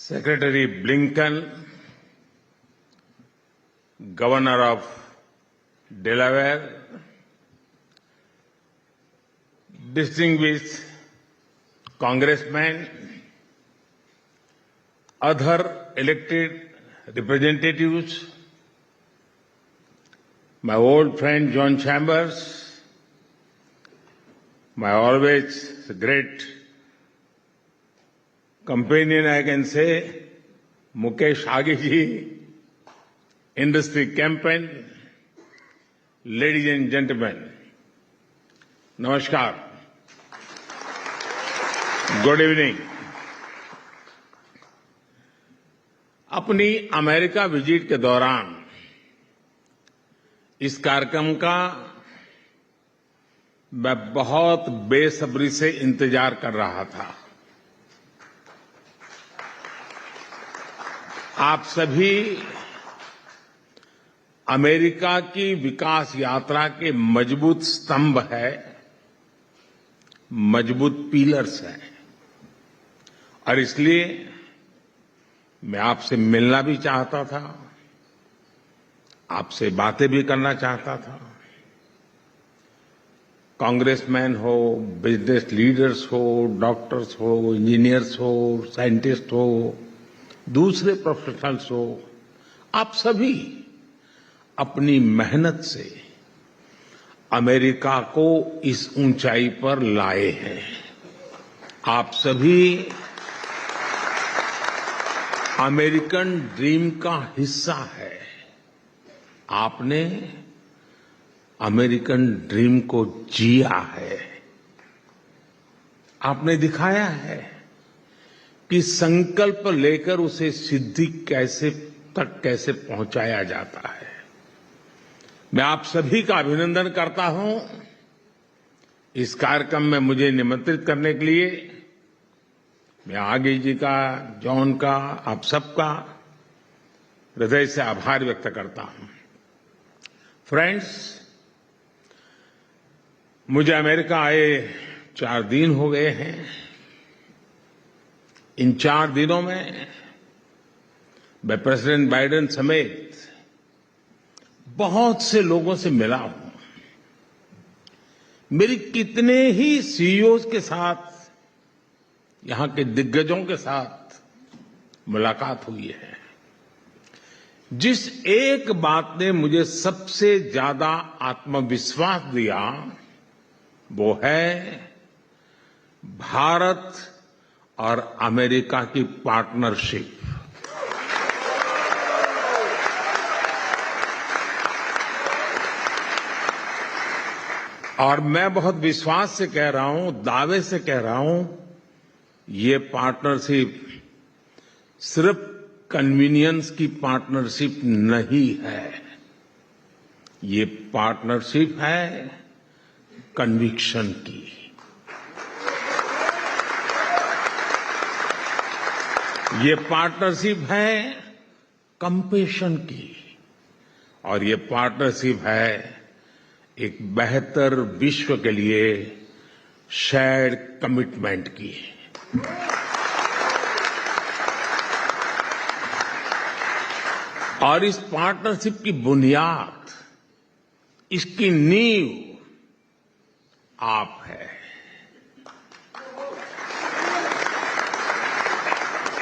Secretary Blinken, Governor of Delaware, distinguished congressmen, other elected representatives, my old friend John Chambers, my always great companion, I can say, Mukesh Agiji, industry campaign, ladies and gentlemen, Namaskar. Good evening. अपनी America visit के दौरान इस कार्यक्रम का मैं बहुत बेसब्री से इंतजार कर रहा था। आप सभी अमेरिका की विकास यात्रा के मजबूत स्तंभ है, मजबूत पिलर्स हैं, और इसलिए मैं आपसे मिलना भी चाहता था, आपसे बातें भी करना चाहता था। कांग्रेसमैन हो, बिजनेस लीडर्स हो, डॉक्टर्स हो, इंजीनियर्स हो, साइंटिस्ट हो, दूसरे प्रोफेशनल्स हो, आप सभी अपनी मेहनत से अमेरिका को इस ऊंचाई पर लाए हैं। आप सभी अमेरिकन ड्रीम का हिस्सा है। आपने अमेरिकन ड्रीम को जिया है। आपने दिखाया है कि संकल्प लेकर उसे सिद्धि कैसे पहुंचाया जाता है। मैं आप सभी का अभिनंदन करता हूं। इस कार्यक्रम में मुझे निमंत्रित करने के लिए मैं आगे जी का, जॉन का, आप सबका हृदय से आभार व्यक्त करता हूं। फ्रेंड्स, मुझे अमेरिका आए 4 दिन हो गए हैं। इन 4 दिनों में मैं प्रेसिडेंट बाइडेन समेत बहुत से लोगों से मिला हूं। मेरी कितने ही सीईओज के साथ, यहां के दिग्गजों के साथ मुलाकात हुई है। जिस एक बात ने मुझे सबसे ज्यादा आत्मविश्वास दिया वो है भारत और अमेरिका की पार्टनरशिप। और मैं बहुत विश्वास से कह रहा हूं, दावे से कह रहा हूं, ये पार्टनरशिप सिर्फ कन्वीनियंस की पार्टनरशिप नहीं है। ये पार्टनरशिप है कन्विक्शन की। ये पार्टनरशिप है कंपैशन की। और ये पार्टनरशिप है एक बेहतर विश्व के लिए शेयर्ड कमिटमेंट की। और इस पार्टनरशिप की बुनियाद, इसकी नींव आप है।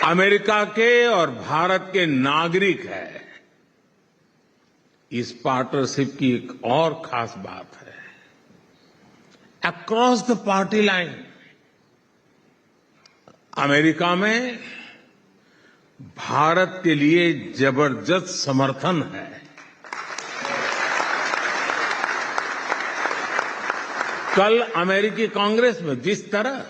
अमेरिका के और भारत के नागरिक है। इस पार्टनरशिप की एक और खास बात है, across the party line America में भारत के लिए जबरदस्त समर्थन है। कल अमेरिकी कांग्रेस में जिस तरह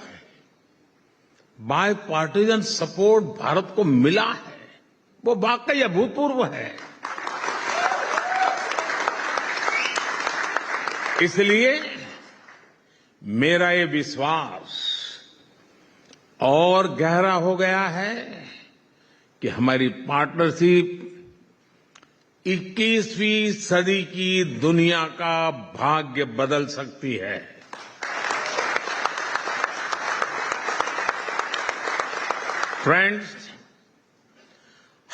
बाय पार्टीजन सपोर्ट भारत को मिला है, वो वाकई अभूतपूर्व है। इसलिए मेरा ये विश्वास और गहरा हो गया है कि हमारी पार्टनरशिप 21वीं सदी की दुनिया का भाग्य बदल सकती है। फ्रेंड्स,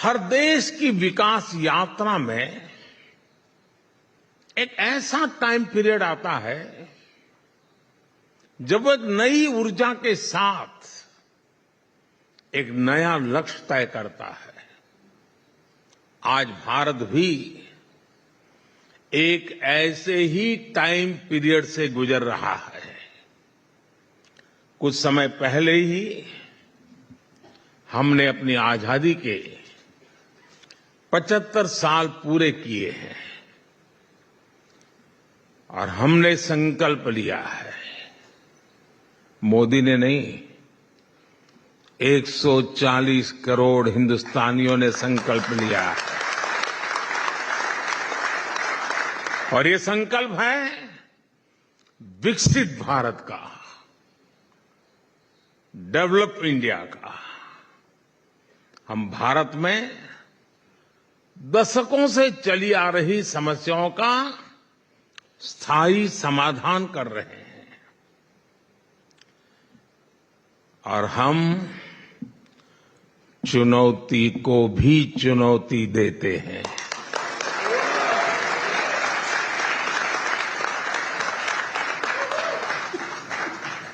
हर देश की विकास यात्रा में एक ऐसा टाइम पीरियड आता है जब वो एक नई ऊर्जा के साथ एक नया लक्ष्य तय करता है। आज भारत भी एक ऐसे ही टाइम पीरियड से गुजर रहा है। कुछ समय पहले ही हमने अपनी आजादी के 75 साल पूरे किए हैं और हमने संकल्प लिया है, मोदी ने नहीं, 140 करोड़ हिंदुस्तानियों ने संकल्प लिया है। और ये संकल्प है विकसित भारत का, डेवलप इंडिया का। हम भारत में दशकों से चली आ रही समस्याओं का स्थायी समाधान कर रहे हैं और हम चुनौती को भी चुनौती देते हैं।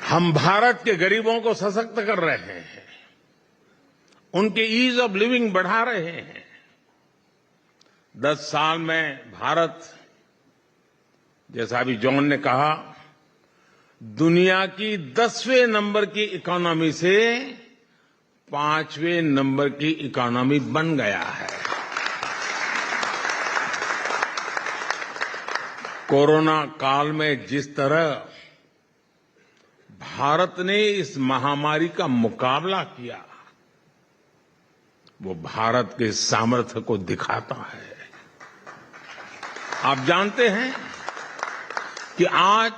हम भारत के गरीबों को सशक्त कर रहे हैं, उनके ईज ऑफ लिविंग बढ़ा रहे हैं। 10 साल में भारत, जैसा अभी जॉन ने कहा, दुनिया की 10वें नंबर की इकोनॉमी से 5वें नंबर की इकोनॉमी बन गया है। कोरोना काल में जिस तरह भारत ने इस महामारी का मुकाबला किया, वो भारत के सामर्थ्य को दिखाता है। आप जानते हैं कि आज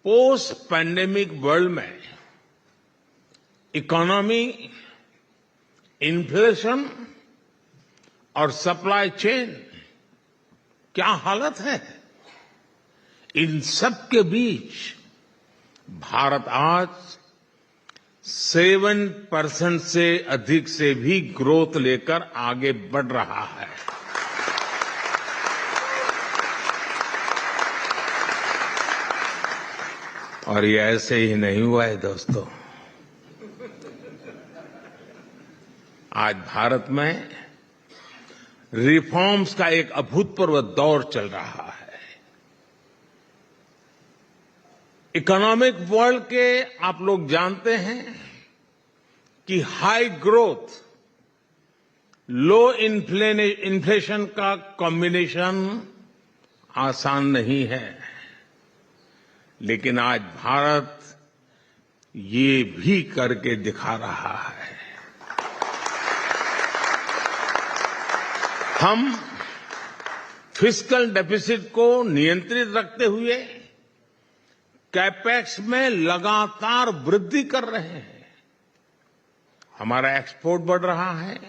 पोस्ट पैंडेमिक वर्ल्ड में इकोनॉमी, इन्फ्लेशन और सप्लाई चेन क्या हालत है। इन सब के बीच भारत आज 7% से अधिक से भी ग्रोथ लेकर आगे बढ़ रहा है। और ये ऐसे ही नहीं हुआ है दोस्तों। आज भारत में रिफॉर्म्स का एक अभूतपूर्व दौर चल रहा है। इकोनॉमिक वर्ल्ड के आप लोग जानते हैं कि हाई ग्रोथ, लो इन्फ्लेशन का कॉम्बिनेशन आसान नहीं है, लेकिन आज भारत ये भी करके दिखा रहा है। हम फिस्कल डेफिसिट को नियंत्रित रखते हुए कैपेक्स में लगातार वृद्धि कर रहे हैं। हमारा एक्सपोर्ट बढ़ रहा है,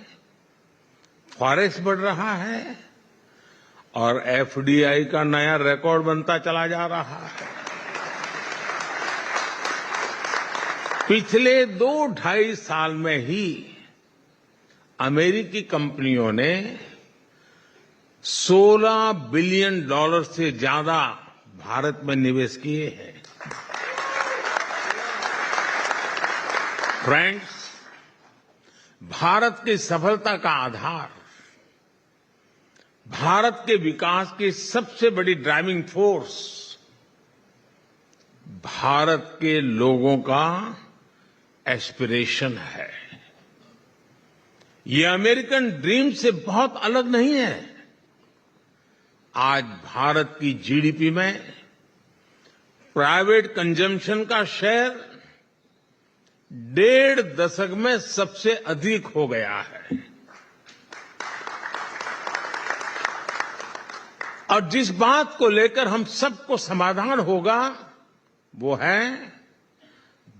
फॉरेक्स बढ़ रहा है और एफडीआई का नया रिकॉर्ड बनता चला जा रहा है। पिछले 2-2.5 साल में ही अमेरिकी कंपनियों ने $16 बिलियन से ज्यादा भारत में निवेश किए हैं। फ्रेंड्स, भारत की सफलता का आधार, भारत के विकास की सबसे बड़ी ड्राइविंग फोर्स भारत के लोगों का एस्पिरेशन है। ये अमेरिकन ड्रीम से बहुत अलग नहीं है। आज भारत की जीडीपी में प्राइवेट कंजम्पशन का शेयर 1.5 दशक में सबसे अधिक हो गया है। और जिस बात को लेकर हम सबको समाधान होगा वो है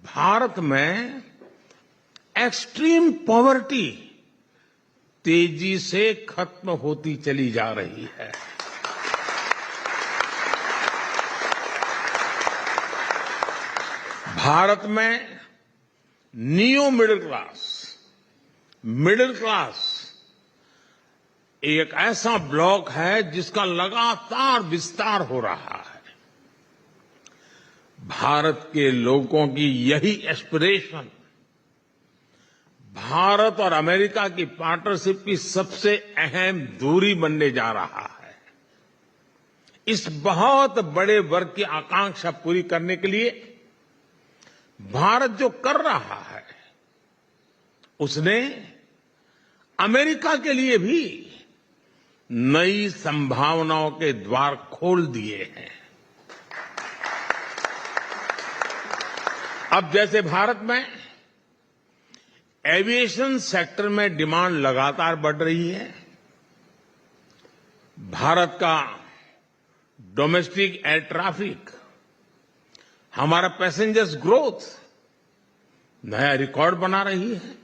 भारत में एक्सट्रीम पॉवर्टी तेजी से खत्म होती चली जा रही है। भारत में neo middle class middle class एक ऐसा ब्लॉक है जिसका लगातार विस्तार हो रहा है। भारत के लोगों की यही एस्पिरेशन भारत और अमेरिका की पार्टनरशिप की सबसे अहम धुरी बनने जा रहा है। इस बहुत बड़े वर्ग की आकांक्षा पूरी करने के लिए भारत जो कर रहा है उसने अमेरिका के लिए भी नई संभावनाओं के द्वार खोल दिए हैं। अब जैसे भारत में एविएशन सेक्टर में डिमांड लगातार बढ़ रही है, भारत का डोमेस्टिक एयर ट्रैफिक, हमारा पैसेंजर्स ग्रोथ नया रिकॉर्ड बना रही है।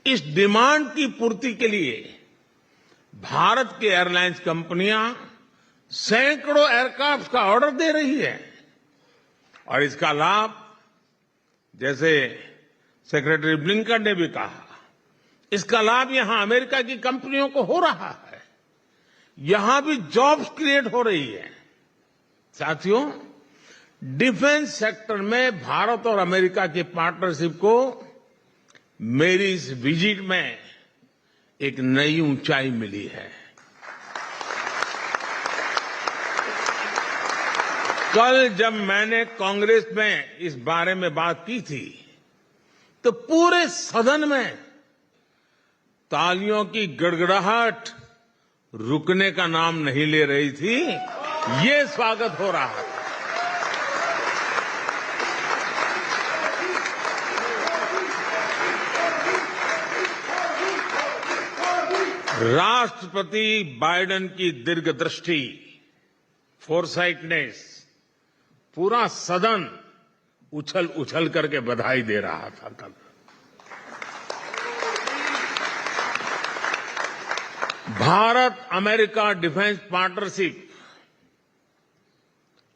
इस डिमांड की पूर्ति के लिए भारत की एयरलाइंस कंपनियां सैकड़ों एयरक्राफ्ट का ऑर्डर दे रही है और इसका लाभ, जैसे सेक्रेटरी ब्लिंकन ने भी कहा, इसका लाभ यहां अमेरिका की कंपनियों को हो रहा है। यहां भी जॉब्स क्रिएट हो रही है। साथियों, डिफेंस सेक्टर में भारत और अमेरिका की पार्टनरशिप को मेरी इस विजिट में एक नई ऊंचाई मिली है। कल जब मैंने कांग्रेस में इस बारे में बात की थी तो पूरे सदन में तालियों की गड़गड़ाहट रुकने का नाम नहीं ले रही थी। ये स्वागत हो रहा था। राष्ट्रपति बाइडेन की दीर्घदृष्टि, फोरसाइटनेस, पूरा सदन उछल उछल करके बधाई दे रहा था कल। Bharat America defence partnership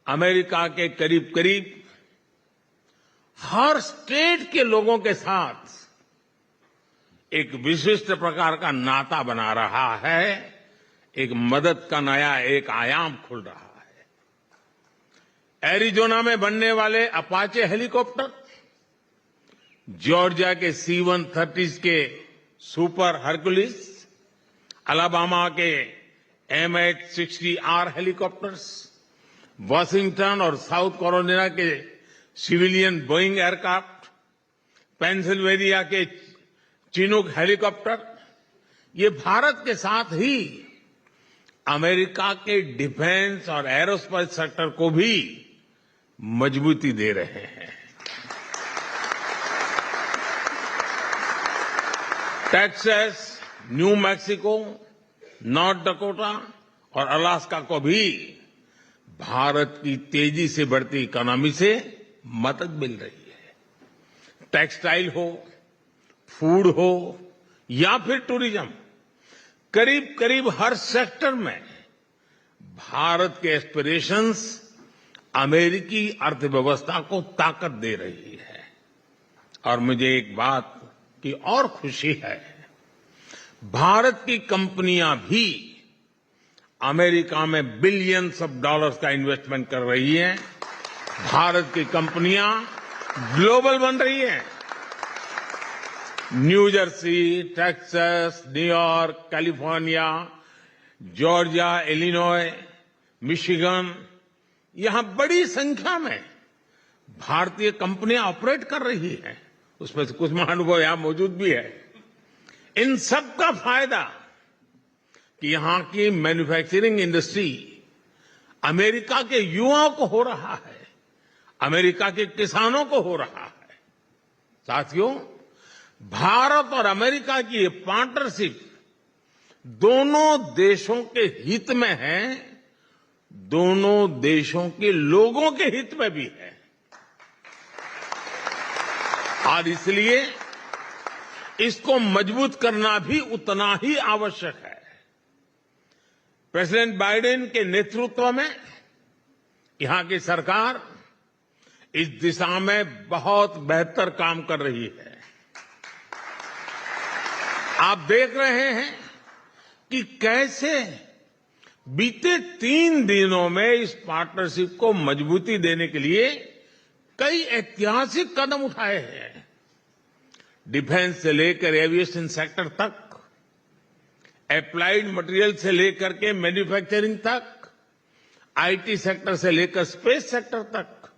America के करीब करीब हर स्टेट के लोगों के साथ एक विशिष्ट प्रकार का नाता बना रहा है। एक मदद का नया एक आयाम खुल रहा है। एरिजोना में बनने वाले अपाचे हेलीकॉप्टर, जॉर्जिया के C-130 के सुपर हरकुलिस, अलाबामा के MH-60R हेलीकॉप्टर्स, वाशिंगटन और साउथ कैरोलिना के सिविलियन बोइंग एयरक्राफ्ट, पेंसिल्वेनिया के चिनूक हेलीकॉप्टर, ये भारत के साथ ही अमेरिका के डिफेंस और एरोस्पेस सेक्टर को भी मजबूती दे रहे हैं। Texas, new Mexico, north Dakota और अलास्का को भी भारत की तेजी से बढ़ती इकोनॉमी से मदद मिल रही है। टेक्सटाइल हो, फूड हो या फिर टूरिज्म, करीब करीब हर सेक्टर में भारत के एस्पिरेशंस अमेरिकी अर्थव्यवस्था को ताकत दे रही है। और मुझे एक बात की और खुशी है, भारत की कंपनियां भी अमेरिका में बिलियंस ऑफ डॉलर्स का इन्वेस्टमेंट कर रही हैं। भारत की कंपनियां ग्लोबल बन रही हैं। New Jersey, Texas, New York, California, Georgia, Illinois, Michigan, यहां बड़ी संख्या में भारतीय कंपनियां ऑपरेट कर रही हैं। उसमें से कुछ महानुभाव यहां मौजूद भी है। इन सब का फायदा कि यहां की मैन्युफैक्चरिंग इंडस्ट्री अमेरिका के युवाओं को हो रहा है, अमेरिका के किसानों को हो रहा है। साथियों, भारत और अमेरिका की ये पार्टनरशिप दोनों देशों के हित में है, दोनों देशों के लोगों के हित में भी है। और इसलिए इसको मजबूत करना भी उतना ही आवश्यक है। प्रेसिडेंट बाइडेन के नेतृत्व में यहां की सरकार इस दिशा में बहुत बेहतर काम कर रही है। आप देख रहे हैं कि कैसे बीते 3 दिनों में इस पार्टनरशिप को मजबूती देने के लिए कई ऐतिहासिक कदम उठाए हैं। डिफेंस से लेकर एविएशन सेक्टर तक, एप्लाइड मटेरियल से लेकर के मैन्युफैक्चरिंग तक, आईटी सेक्टर से लेकर स्पेस सेक्टर तक,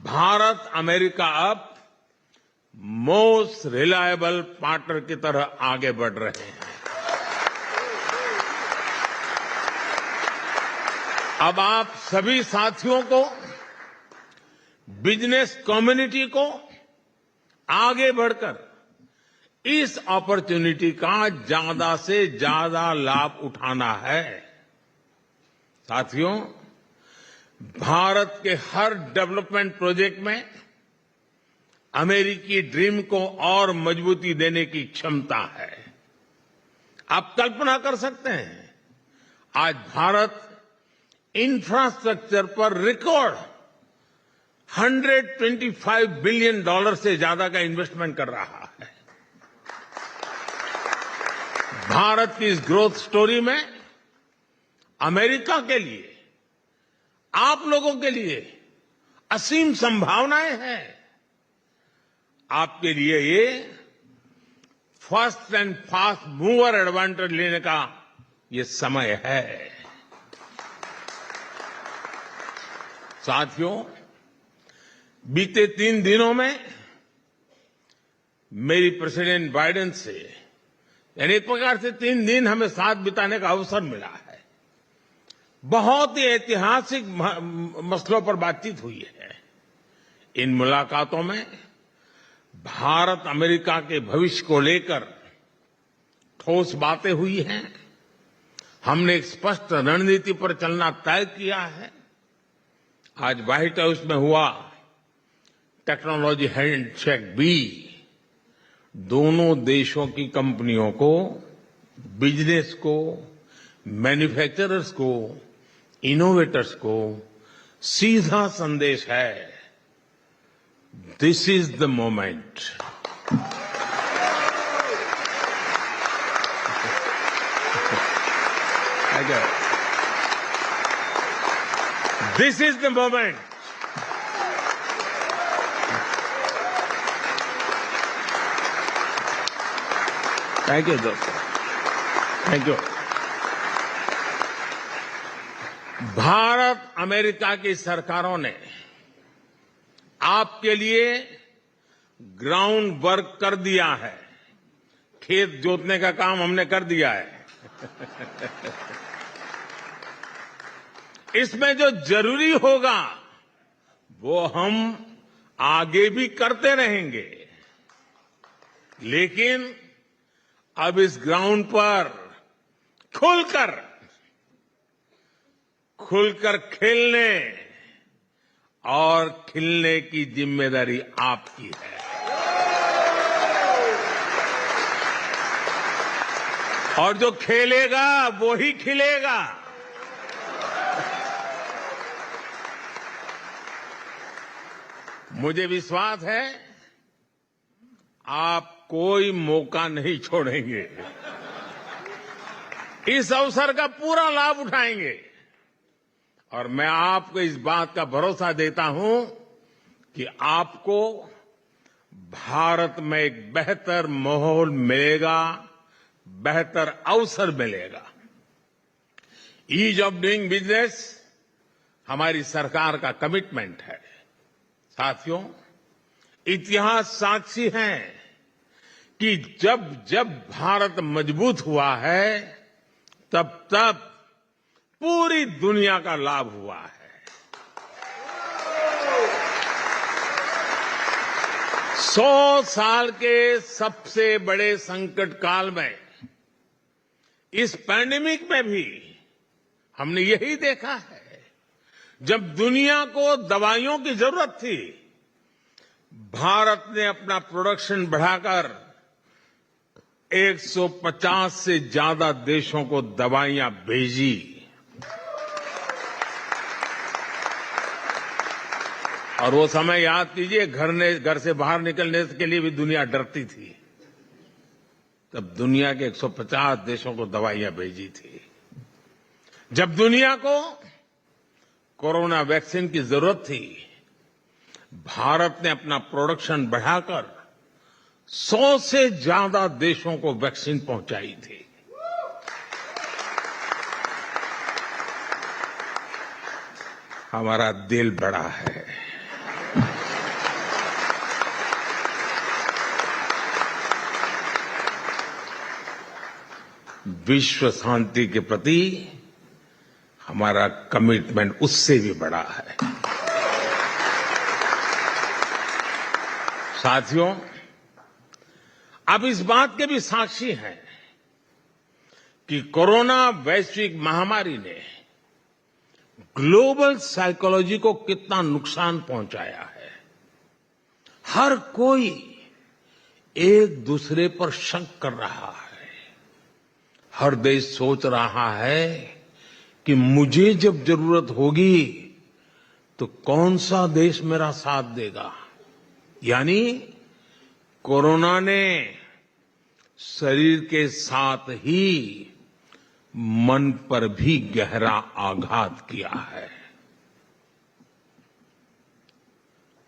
भारत अमेरिका अब मोस्ट रिलायबल पार्टनर की तरह आगे बढ़ रहे हैं। अब आप सभी साथियों को, बिजनेस कम्युनिटी को आगे बढ़कर इस अपॉर्चुनिटी का ज्यादा से ज्यादा लाभ उठाना है। साथियों, भारत के हर डेवलपमेंट प्रोजेक्ट में अमेरिकी ड्रीम को और मजबूती देने की क्षमता है। आप कल्पना कर सकते हैं, आज भारत इंफ्रास्ट्रक्चर पर रिकॉर्ड $125 बिलियन से ज्यादा का इन्वेस्टमेंट कर रहा है। भारत की इस ग्रोथ स्टोरी में अमेरिका के लिए, आप लोगों के लिए असीम संभावनाएं हैं। आपके लिए ये first and fast mover advantage लेने का ये समय है। साथियों, बीते 3 दिनों में मेरी प्रेसिडेंट बाइडेन से, यानी एक प्रकार से 3 दिन हमें साथ बिताने का अवसर मिला है। बहुत ही ऐतिहासिक मसलों पर बातचीत हुई है। इन मुलाकातों में भारत अमेरिका के भविष्य को लेकर ठोस बातें हुई हैं। हमने एक स्पष्ट रणनीति पर चलना तय किया है। आज व्हाइट हाउस में हुआ टेक्नोलॉजी हैंडशेक भी दोनों देशों की कंपनियों को, बिजनेस को, मैन्युफैक्चरर्स को, इनोवेटर्स को सीधा संदेश है, this is the moment. This is the moment. Thank you दोस्तों, थैंक यू। भारत अमेरिका की सरकारों ने आपके लिए ग्राउंड वर्क कर दिया है। खेत जोतने का काम हमने कर दिया है। इसमें जो जरूरी होगा वो हम आगे भी करते रहेंगे, लेकिन अब इस ग्राउंड पर खुलकर खेलने और खिलने की जिम्मेदारी आपकी है। और जो खेलेगा वो ही खिलेगा। मुझे विश्वास है आप कोई मौका नहीं छोड़ेंगे, इस अवसर का पूरा लाभ उठाएंगे। और मैं आपको इस बात का भरोसा देता हूं कि आपको भारत में एक बेहतर माहौल मिलेगा, बेहतर अवसर मिलेगा। ईज ऑफ डूइंग बिजनेस हमारी सरकार का कमिटमेंट है। साथियों, इतिहास साक्षी है कि जब जब भारत मजबूत हुआ है, तब तब पूरी दुनिया का लाभ हुआ है। 100 साल के सबसे बड़े संकट काल में, इस पैंडेमिक में भी हमने यही देखा है। जब दुनिया को दवाइयों की जरूरत थी, भारत ने अपना प्रोडक्शन बढ़ाकर 150 से ज्यादा देशों को दवाइयां भेजी। और वो समय याद कीजिए, घर से बाहर निकलने के लिए भी दुनिया डरती थी। तब दुनिया के 150 देशों को दवाइयां भेजी थी। जब दुनिया को कोरोना वैक्सीन की जरूरत थी, भारत ने अपना प्रोडक्शन बढ़ाकर 100 से ज्यादा देशों को वैक्सीन पहुंचाई थी। हमारा दिल बड़ा है। विश्व शांति के प्रति हमारा कमिटमेंट उससे भी बड़ा है। साथियों, अब इस बात के भी साक्षी हैं कि कोरोना वैश्विक महामारी ने ग्लोबल साइकोलॉजी को कितना नुकसान पहुंचाया है। हर कोई एक दूसरे पर शक कर रहा है। हर देश सोच रहा है कि मुझे जब जरूरत होगी तो कौन सा देश मेरा साथ देगा। यानी कोरोना ने शरीर के साथ ही मन पर भी गहरा आघात किया है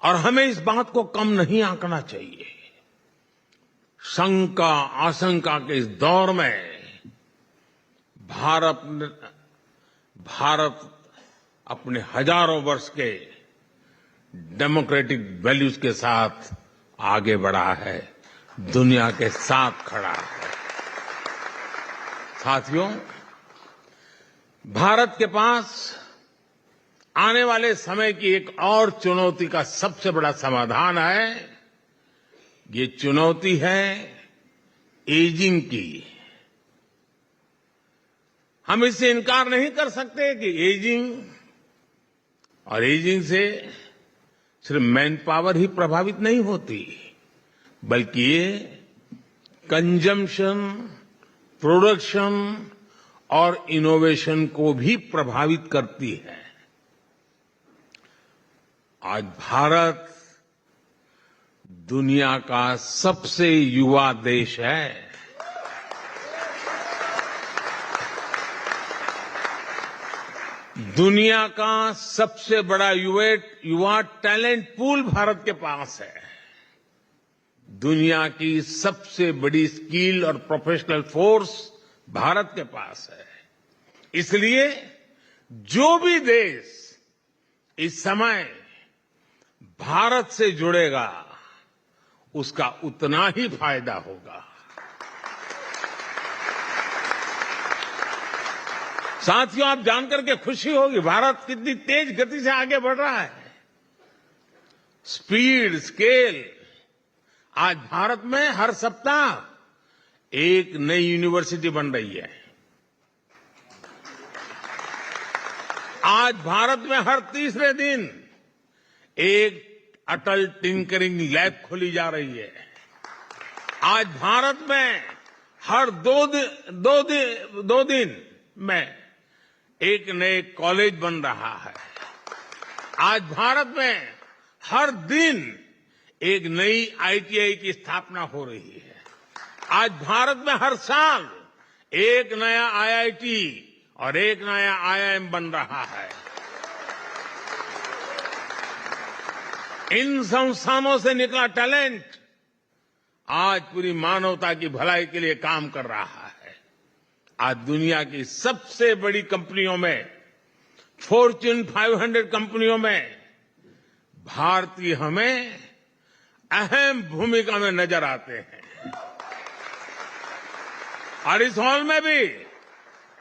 और हमें इस बात को कम नहीं आंकना चाहिए। शंका आशंका के इस दौर में भारत अपने हजारों वर्ष के डेमोक्रेटिक वैल्यूज के साथ आगे बढ़ा है, दुनिया के साथ खड़ा है। साथियों, भारत के पास आने वाले समय की एक और चुनौती का सबसे बड़ा समाधान है। ये चुनौती है एजिंग की। हम इससे इनकार नहीं कर सकते कि एजिंग से सिर्फ मैन पावर ही प्रभावित नहीं होती, बल्कि ये कंजम्पशन, प्रोडक्शन और इनोवेशन को भी प्रभावित करती है। आज भारत दुनिया का सबसे युवा देश है। दुनिया का सबसे बड़ा युवा टैलेंट पूल भारत के पास है। दुनिया की सबसे बड़ी स्किल और प्रोफेशनल फोर्स भारत के पास है। इसलिए जो भी देश इस समय भारत से जुड़ेगा, उसका उतना ही फायदा होगा। साथियों, आप जानकर के खुशी होगी भारत कितनी तेज गति से आगे बढ़ रहा है। Speed, scale. आज भारत में हर सप्ताह एक नई यूनिवर्सिटी बन रही है। आज भारत में हर तीसरे दिन एक अटल टिंकरिंग लैब खोली जा रही है। आज भारत में हर दो दिन में एक नए कॉलेज बन रहा है। आज भारत में हर दिन एक नई आईटीआई की स्थापना हो रही है। आज भारत में हर साल एक नया आईआईटी और एक नया आईआईएम बन रहा है। इन संस्थानों से निकला टैलेंट आज पूरी मानवता की भलाई के लिए काम कर रहा है। आज दुनिया की सबसे बड़ी कंपनियों में, फॉर्च्यून 500 कंपनियों में भारतीय हमें अहम भूमिका में नजर आते हैं। और इस हॉल में भी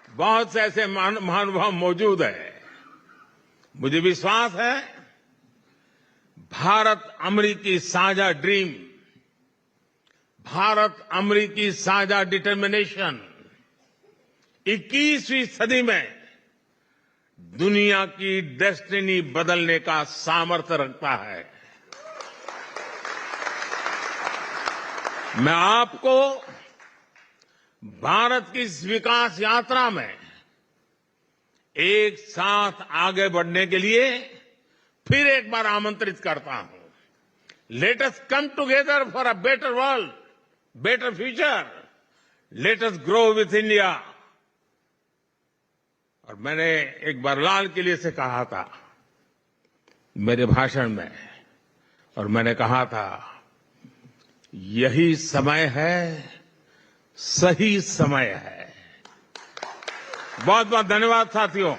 बहुत से ऐसे महानुभाव मौजूद हैं। मुझे विश्वास है भारत अमेरिकी साझा ड्रीम, भारत अमेरिकी साझा डिटर्मिनेशन 21वीं सदी में दुनिया की डेस्टिनी बदलने का सामर्थ्य रखता है। मैं आपको भारत की इस विकास यात्रा में एक साथ आगे बढ़ने के लिए फिर एक बार आमंत्रित करता हूं। Let us come together for a better world, better future let us grow with India. और मैंने एक बार लाल किले से कहा था मेरे भाषण में, और मैंने कहा था यही समय है, सही समय है। बहुत बहुत धन्यवाद साथियों।